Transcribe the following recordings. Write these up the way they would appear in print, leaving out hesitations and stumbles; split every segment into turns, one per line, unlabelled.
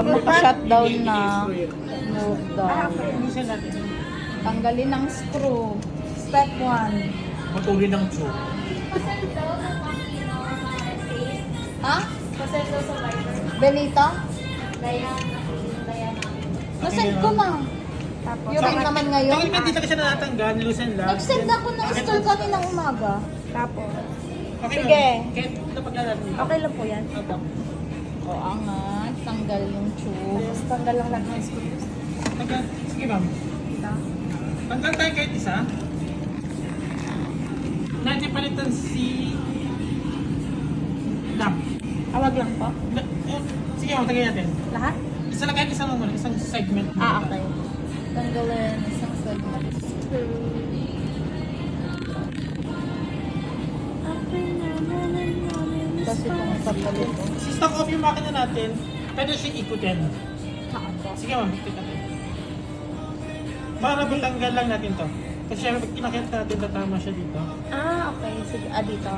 Maka-shutdown na. Move down.
Lusin natin.
Tanggalin ang screw. Step 1.
Matuli ng tube.
Ha? Benita? Nasend ko na. Yung ring naman ngayon.
Tingin mo, dito ka siya natatanggal, nilusin lang.
Nag-send ako ng store kaninang umaga.
Tapos,
Okay,
Sige.
Kaya napaglalan mo.
okay lang po yan.
Opo.
O, angat. Tanggal yung tube.
Tapos tanggal lang lahat ng screws.
Sige ma'am. Tanggal tayo kahit isa. Natin palitan si... Dam.
Awag lang po.
Sige ma'am, tagay natin.
Lahat?
Isa lang kahit isa mo muna, isang segment.
Okay.
Tanggalin isang segment. Kasi kung kapalit ko.
Si stock off yung makina natin, pwede siya ikutin. Sige ma'am, ikutin natin. Para matanggal lang natin to. Kasi syempre pag kinakit natin, tatama siya dito.
Okay. Sige. Dito.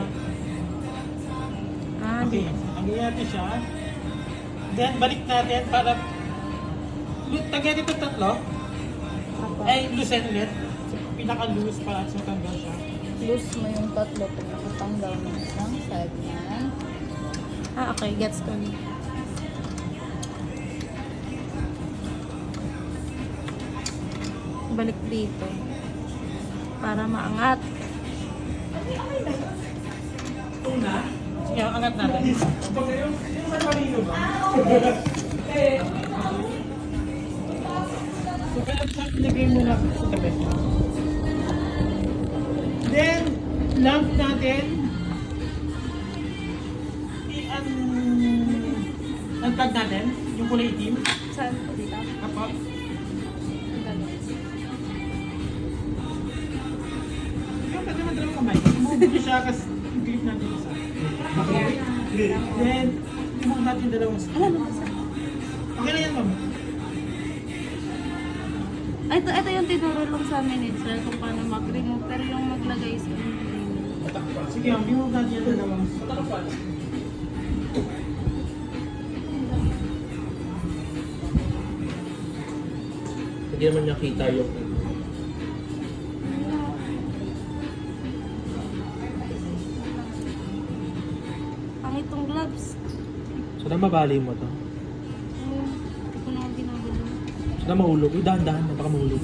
Okay,
Dito.
tanggalin natin siya. Then balik natin para tanggalin ito tatlo.
Apo.
Ay, loosen ulit. Pinaka-loose para sa tanggal siya.
Loose mo yung tatlo pag nakatanggal ng isang segment.
Okay. Gets ko na. Balik dito. Para maangat.
Una, sige, angat natin. Yung malino ba? So, kaya siya pinagay muna sa tabi. Then, lamp natin. Unplug natin, yung kulay itim.
Saan po dito?
Kapag. Yung pwede mo dalawang kamay. Move siya kasi grip natin isa. Then, move natin dalawang screw. Okay na yan, ma'am.
Ito yung tinuro lang sa amin, sir, kung paano mag-remove. Pero yung maglagay sa
Sige, ma'am. Move natin yung dalawang screw.
Hindi naman niya kita yung
ang itong gloves.
so na mabali mo to.
Hindi ko na ginagawa.
So na mahulog. Uy, dahan-dahan na baka mahulog.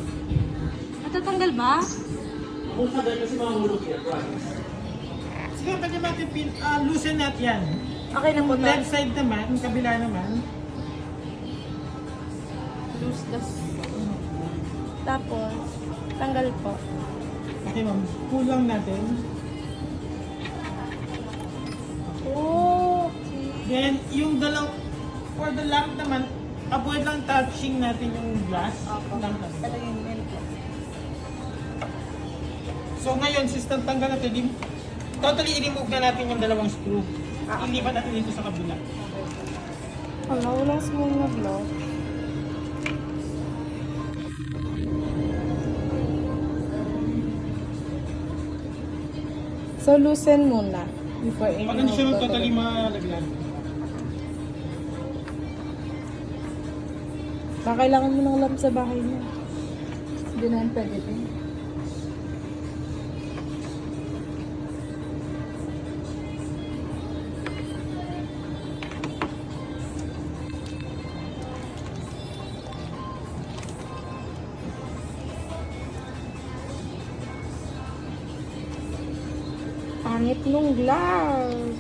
Natatanggal ba?
Kung sa ganyan kasi mahulog yan,
Sige, pwede natin loosen natin yan.
Okay na po to.
Left side naman, kabila naman.
Loose the
Tapos, tanggal po.
Okay, ma'am. Kulang natin. Then, yung for the lamp naman, avoid lang touching natin yung glass. Lamp natin.
Ito yung main po.
So ngayon, system tanggal natin, totally i-remove na natin yung dalawang screw. Ilipat natin dito sa kabila.
Walang small na glove. So, loosen muna before
Pag hindi siya totally malaglag.
Kailangan mo ng lamp sa bahay niya.
Hindi na yan pwede din.
Pangit nung glove.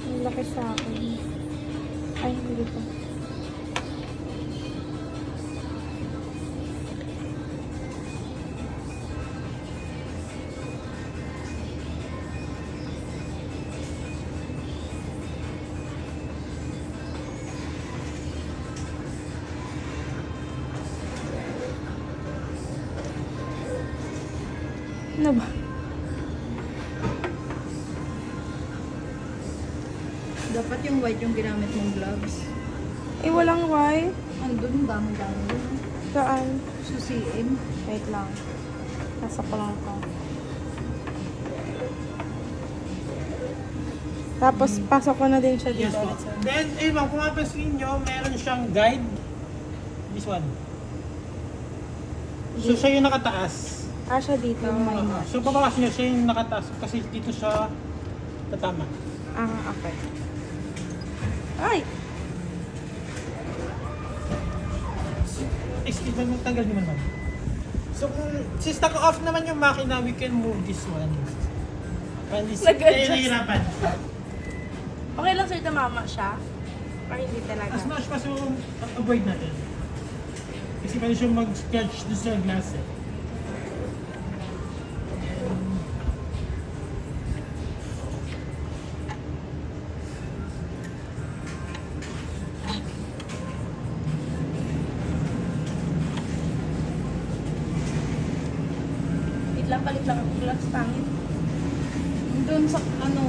Ang laki sa akin. Ay, hindi pa. Ano ba?
Dapat yung white yung ginamit mong gloves.
Walang why.
Andun, dami-dami yun.
Saan?
Susiin.
Wait lang. Nasa ko lang ito. Tapos, pasok ko na din siya
Yes
dito.
po. Then, ma'am, kung mapapansin nyo, meron siyang guide. This one. So, siya yung nakataas.
Ah, siya dito.
So, papakas nyo, siya yung nakataas. Kasi dito siya tatama.
Ah, okay. Ay!
Excuse me, tanggal naman, ma'am. So, kung since naka-off naman yung makina, we can move this one. Hindi
Nag-adjust.
nahihirapan.
Okay lang sir, tamama siya? Or hindi talaga?
As much as possible, avoid natin. Kasi pwede siya mag-sketch doon sa glass eh.
Wait lang, palit lang ang glass pangit.
Doon sa ano,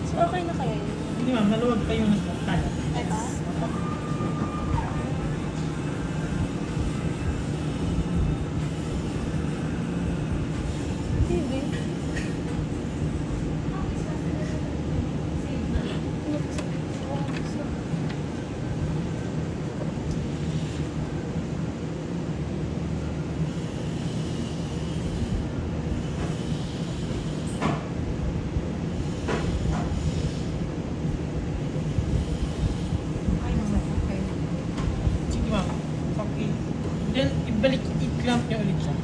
So, okay na kaya yun?
Hindi ma'am, maluwag pa yung kala.
Ito? Hindi.
okay.
Sige ma'am. Okay. Then, i-clamp niya ulit siya.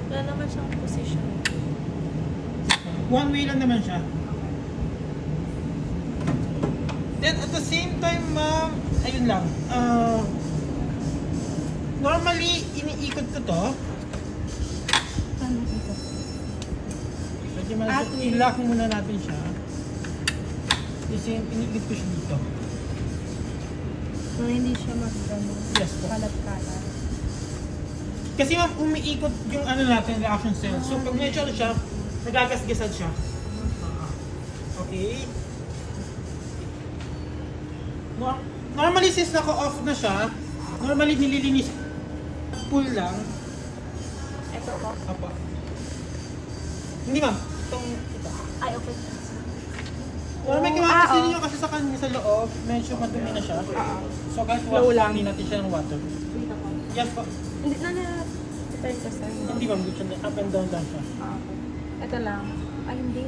Wala naman siyang position.
One way lang naman siya. Then, at the same time, ma'am, ayun lang. Normally, iniikot ko to.
Paano dito?
Pwede i-lock muna natin siya. Kasi iniikot ko siya dito.
So, hindi siya mag-ano,
Yes po.
kalat-kalat.
Kasi ma'am, umiikot yung ano natin, reaction cell. So, pag medyo siya, nagagasgasan siya. Okay. Normally, since naka-off na siya, normally nililinis pull lang.
Ito po.
Apa. Hindi ma'am, itong ito.
Ay, okay.
Normally, kung makapasin niyo kasi sa kanya sa loob, medyo madumi na siya. So, kahit
Low
wash
lang.
lang, natin siya ng water.
Dito po.
Yes po.
Hindi na turn ko sir.
Hindi ma'am, good siya. Up and down lang siya.
Ah, okay. Ito lang. Ay, hindi.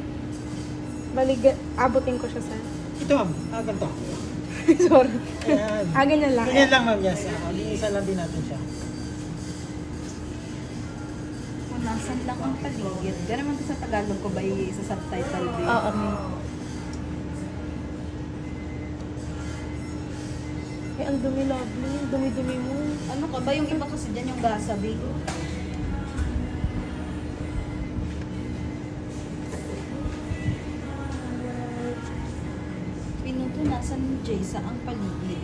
Bali, abutin ko siya sir.
Ito ma'am, ganito.
Sorry.
Ayan.
Ganyan lang.
Ganyan lang ma'am, yes. Linisan lang din natin siya.
Kung nasan lang ang paligid. Ganun man to sa Tagalog ko ba sa subtitle din?
Oo, may. Eh, ang dumi, lovely. Ang dumi-dumi mo.
Ano ka ba? Yung iba kasi dyan yung gasabi. Pinutunasan ni Jay sa ang paligid.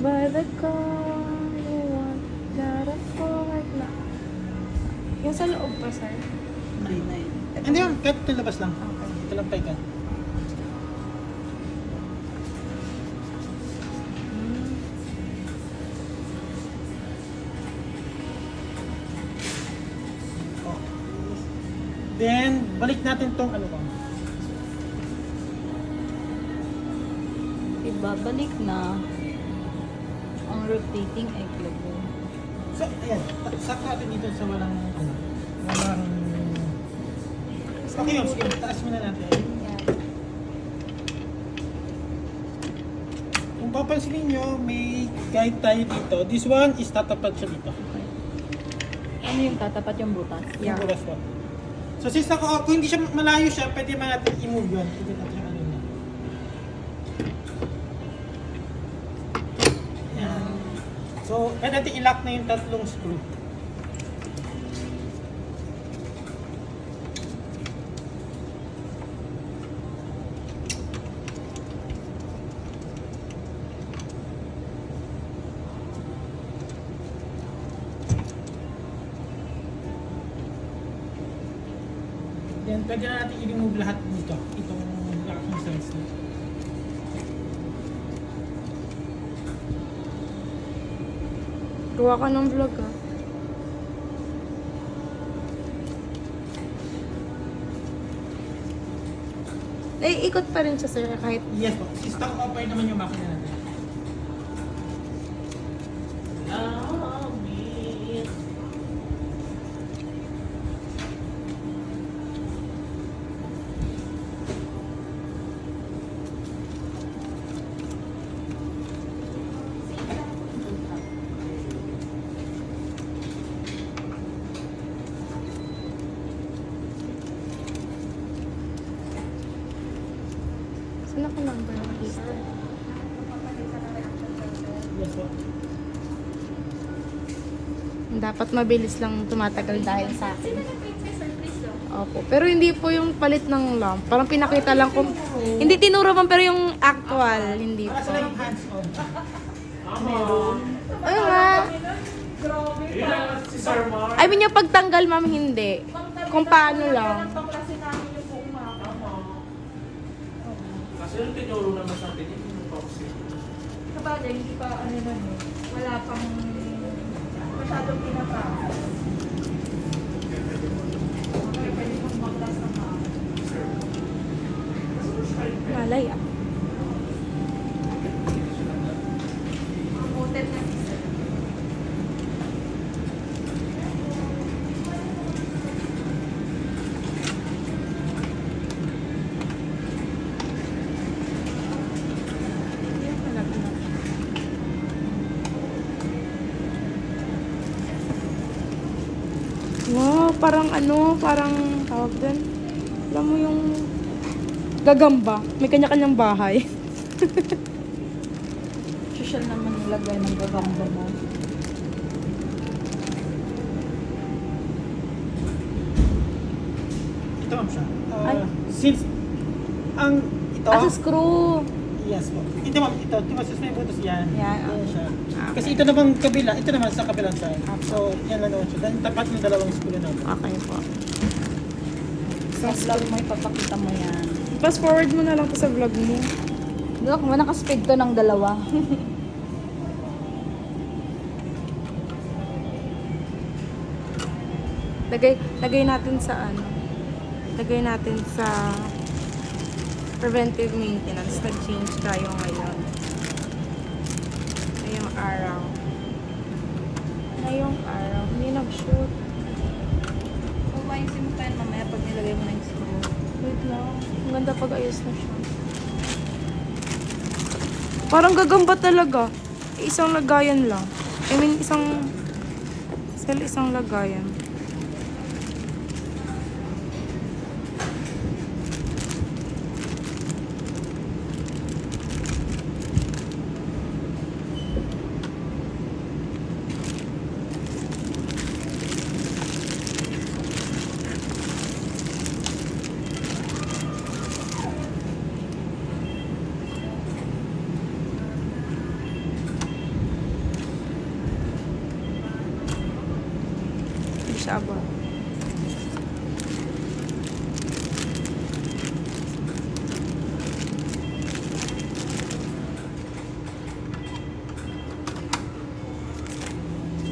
By the call, you want gotta forward na. Yung sa loob pa, sir.
Hindi na yun.
Hindi ma'am, kahit ito labas lang. Ito lang tayo ka. Then, balik natin tong ano ba?
babalik na ang rotating egg lagoon.
So, ayan. Sakto natin dito sa walang, walang... Okay yun, sige. Taas muna natin.
Yan.
Kung papansinin nyo, may guide tayo dito. This one is tatapat siya dito.
Ano yung tatapat yung butas?
Yeah.
Yung bulas po. So since kung hindi siya malayo siya, pwede man natin i-move yun. Pwede natin yung ano yun. Ayan. So, pwede natin i-lock na yung tatlong screw. Then, pwede na natin i-remove lahat dito. Itong locking sides na.
Gawa ka ng vlog ah. Eh, ikot pa rin siya sir kahit
Yes po. Si stock offer naman yung makina natin.
saan ako number nakita?
Yes po.
Dapat mabilis lang tumatagal dahil sa akin. Opo. Pero hindi po yung palit ng lamp. Parang pinakita lang ko. Hindi tinuro man pero yung actual. Hindi
Para
po.
sila yung hands-on.
Ano nga?
Si Sir Mar.
I mean yung pagtanggal ma'am hindi. Kung paano lang.
Kasi yung tinuro naman sa atin yung epoxy.
Sabagay, hindi pa ano na wala pang masyadong pinapasok. Pwede pang baklas na pa.
Malay ah.
Promoted na isa.
Wow, parang ano, parang tawag din. Alam mo yung gagamba. May kanya-kanyang bahay.
Social naman nilagay ng gagamba mo.
Ito ma'am siya.
Ay.
Since ang ito,
As a screw.
yes po. Ito ma'am, ito. Tumasos na yung butos yan.
Yan,
Yan siya.
okay.
Kasi ito naman kabila, ito naman sa kabilang side. So, yan lang naman siya. Then, tapat yung dalawang screw natin.
Okay po.
Sa vlog mo, ipapakita mo yan.
Fast forward mo na lang to sa vlog mo.
Dok, nakaspeed to ng dalawa.
Lagay natin sa ano. Lagay natin sa preventive maintenance. Nag-change tayo ngayon. Ngayong araw. Ngayong araw. Hindi nag-shoot.
Kumainsin mo tayo mamaya pag nilagay mo na yung screw.
Wait lang. Ang ganda pag ayos na siya. Parang gagamba talaga. Isang lagayan lang. I mean, isang lagayan. Siya ba?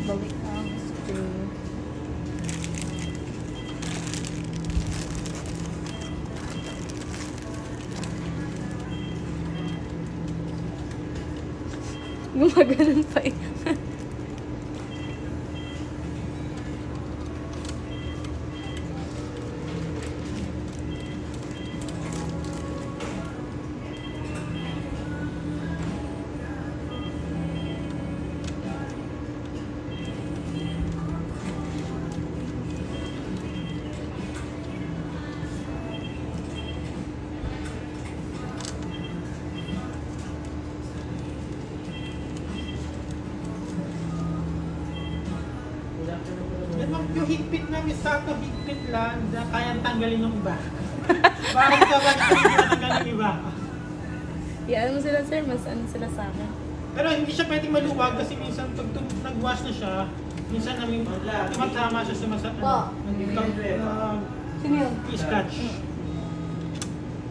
Balik ang screw.
Gumaganon pa eh.
Yan ma'am, yung higpit namin sa ito, higpit lang, na kayang tanggalin ng iba. Bakit ka ba tanggalin ng iba?
Iyaan mo sila sir, mas ano sila sa akin.
Pero hindi siya pwedeng maluwag kasi minsan pag nag-wash na siya, minsan namin tumatama siya sa
Sino yun?
scratch.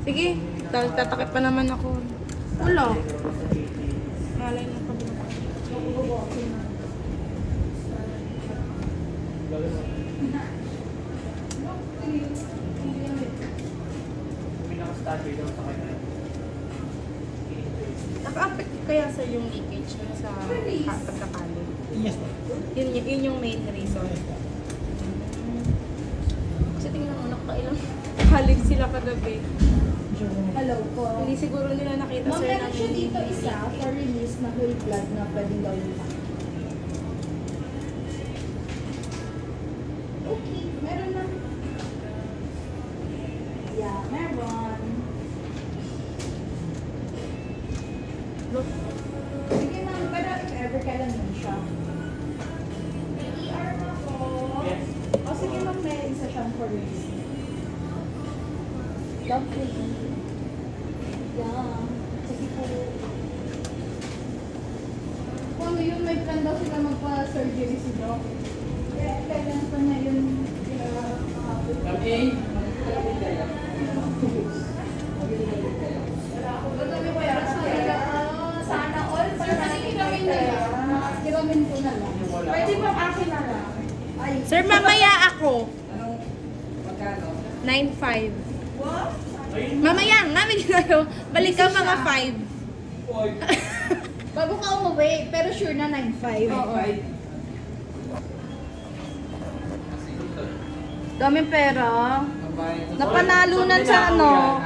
Sige, tatakip pa naman ako.
Wala.
Malay mo pa.
Pinaka-study daw sa kanya.
Naka-affect kaya sa yung leakage nun sa pagkakalo?
Yes ma'am.
Yun yung main reason. Kasi tingnan mo, nakailang halig sila kagabi.
Hello po.
Hindi siguro nila nakita
Ma'am,
sir
meron siya dito isa for release na whole blood na pwedeng gawin pa. Okay, meron na. Yeah, meron.
Look,
Sige ma'am, pero if ever kailan yun siya? ER na po.
Yes.
O sige ma'am, may isa siyang for release. Lovely. Yeah. Sige po. Kung ano yun, may plan daw sila magpa-surgery si Doc. Kaya kailan pa niya yun kahapon.
Kami,
Sana all. Sir, kasi kiramin na lang. Kiramin ko na lang. Pwede ba akin na lang? Ay.
sir, mamaya ako. 9:05.
What?
Mamaya nga, may ginagawa. Balik ka mga 5.
Bago ka umuwi, pero sure na 9.5.
Oo.
Daming pera. Napanalunan sa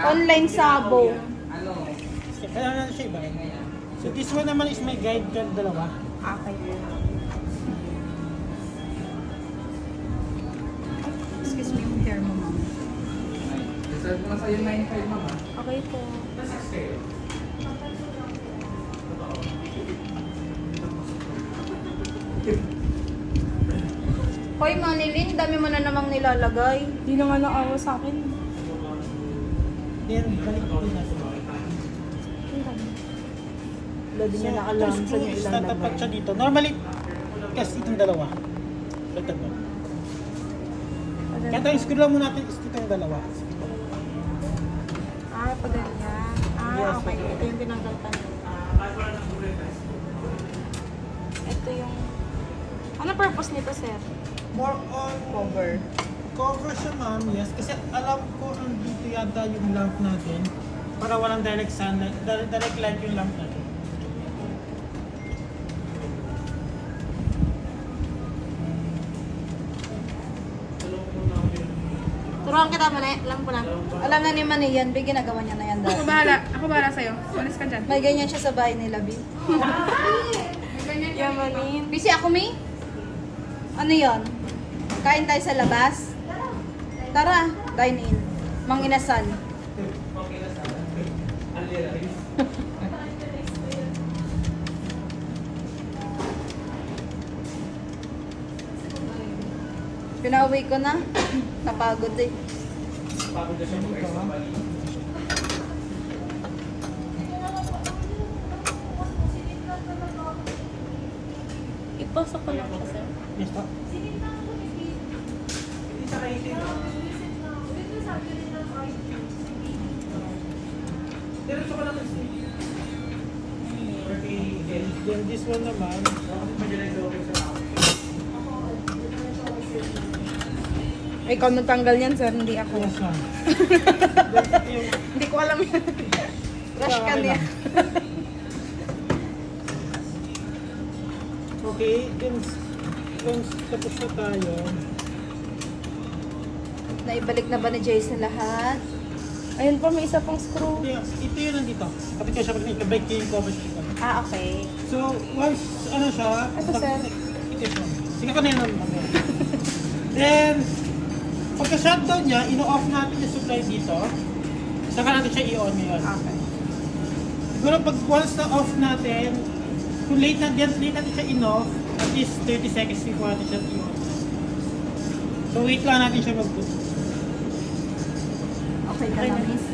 online sabo.
Kaya na siya iba. So this one naman is my guide card dalawa.
Okay.
Excuse me yung hair mo, ma'am.
reserve mo na sa'yo 9.5 mama.
Okay po.
Na 6 kayo.
Hoy, Manilin, dami mo na namang nilalagay.
Hindi na nga naawa sa akin.
Then balik ko din natin.
Wala din niya
So,
nakalam
itong
sa
screw
niya
is tatapat
ilalagay.
siya dito. Normally, kasi itong dalawa. Ito po. Kaya tayong screw lang muna natin is itong dalawa.
Ah, pa ganyan. Ah,
Yes,
okay.
okay.
Ito yung tinanggal pa niya. Ito yung... Ano purpose nito, sir?
More on
Cover.
cover siya ma'am, yes. Kasi alam ko ang dito yata yung lamp natin. Para walang direct sunlight, direct light yung lamp natin.
Turuan kita mo na, alam ko na. Alam na ni Manny yan, bigyan ginagawa niya na yan dati.
Ako bahala sa'yo. Walis ka dyan.
May ganyan siya sa bahay nila, B.
Yamanin.
Busy ako, Mi? Ano yon? Kain tayo sa labas? Tara, dine in. Mang inasal.
Okay na sa akin.
Pinauwi ko na. Napagod eh.
Pagod na siya mo guys. Mabali.
Ipasok ko lang siya, sir.
Yes po.
Hindi sa kayo sino. Diretso ka lang ng stage.
Then this one naman,
Ikaw nagtanggal yan, sir. Hindi ako.
yes ma'am. Then ito yung
Hindi ko alam yan.
Rush ka niya.
Okay, then once tapos na tayo,
Naibalik na ba ni Jason lahat?
Ayun pa, may isa pang screw.
ito yun nandito. Kapit ko siya pag ikabike ko yung cover stick.
Ah, okay.
So, once ano siya,
Ito, sir.
Ito yun. Sige pa na yun. Then, pagka-shutdown niya, ino-off natin yung supply dito. Saka natin siya i-on ngayon.
Okay.
Siguro pag once na off natin, kung late natin siya in-off, at least 30 seconds before natin siya i-on. So, wait lang natin siya mag-boot.
Okay ka na, miss.